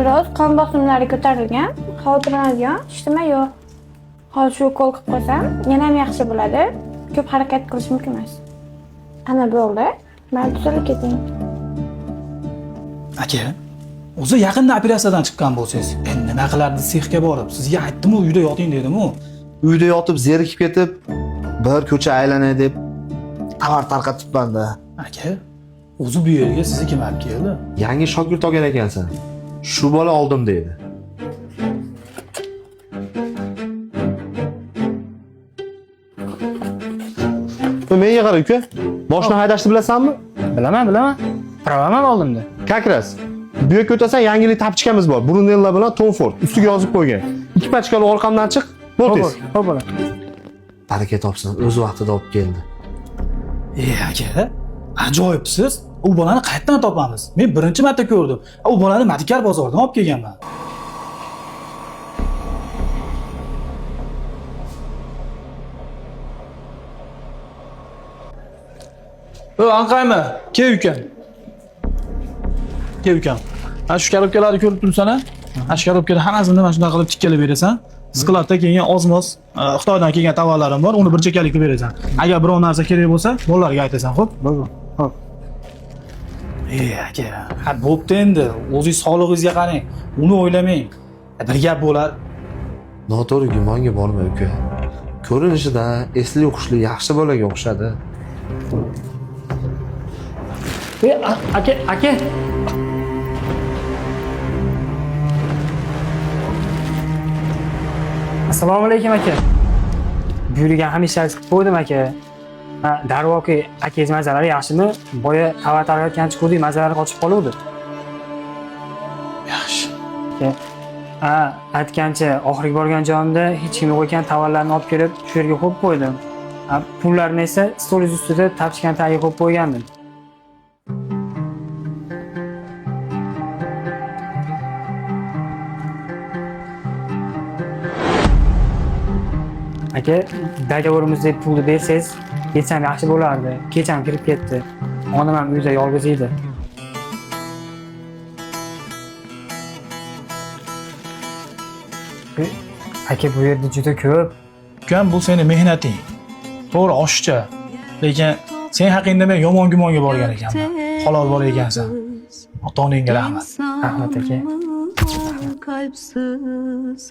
Biroz qon bosimlari ko'tarilgan, xavotirlanadigan hech nima yo'q. Hozir shu ukol qilib qo'ysam, yana ham yaxshi bo'ladi. Ko'p harakat qilish mumkin emas. Ana bo'ldi. Men tuzalib keting. Aka, o'zi yaqinda operatsiyadan chiqqan bo'lsangiz, endi nima qilardi sexga borib? Sizga aytdim-ku, uyda yoting dedim-ku. Uyda yotib zerikib ketib, bir ko'cha aylanay deb tovar tarqatibman-da. Aka, o'zi bu yerga sizni kim olib keldi? Yangi shogird olgan ekansan. Shu bola oldim deydi. Menga qara uka. Boshni haydashni bilasanmi? Bilaman. Pravaman oldimda. Kakras. Bu yerga o'tasan yangilik tapchikamiz bor. Brunella bilan Tom Ford ustiga yozib qo'ygan. 2 pachkali orqamdan chiq. Bo'tiz. Xo'p. Baraka topsin, o'z vaqtida olib keldi. Aka, ajoyibsiz. U bolani qayerdan topamiz? Men birinchi marta ko'rdim. U bolani Madikar bozoridan olib kelganman. Anqaymi? Kel ukam. Kel ukam. Ana shu korobkalarni ko'rib turibsan-a? Ana shu korobkada hammasini mana shunday qilib tikkalab berasan. Skladda kelgan ozmos Xitoydan kelgan tovarlarim bor, uni bir chekalik qilib berasan. Agar biror narsa kerak bo'lsa, bolalarga aytasan, xo'p? Xo'p. Aka, ha bo'pti endi. O'zingiz sog'lig'ingizga qarang. Uni o'ylamang. Bir gap bo'lar. Noto'g'ri gumonga borma uka. Ko'rinishidan esli o'qishli yaxshi bolaga o'xshadi. Aka. Assalomu alaykum aka. Buyurgan hamisha qilib qo'ydim aka. Darvoqe akangiz mazalari yaxshimi? Boya tovar tarqatgancha ko'rdik, mazalari qochib qoluvdi. Yaxshi. Aytgancha oxirgi borgan joyimda hech kim yo'q ekan, tovarlarni olib kelib shu yerga qo'yib qo'ydim. Pullarni esa stolingiz ustida tapchkan tagiga qo'yib qo'ygandim. Aka, dogovorimizda pulni bersangiz, ketsam yaxshi bo'lardi. Kecham kirib ketdi. Onam ham uyda yolg'iz edi. Aka, bu yerda juda ko'p. Ukam, bu seni mehnating. To'g'ri, oshcha. Lekin sen haqingda men yomon gumonga borgan ekanman. Halol bola ekansan. Ota-onangga rahmat. Rahmat aka. Kalpsiz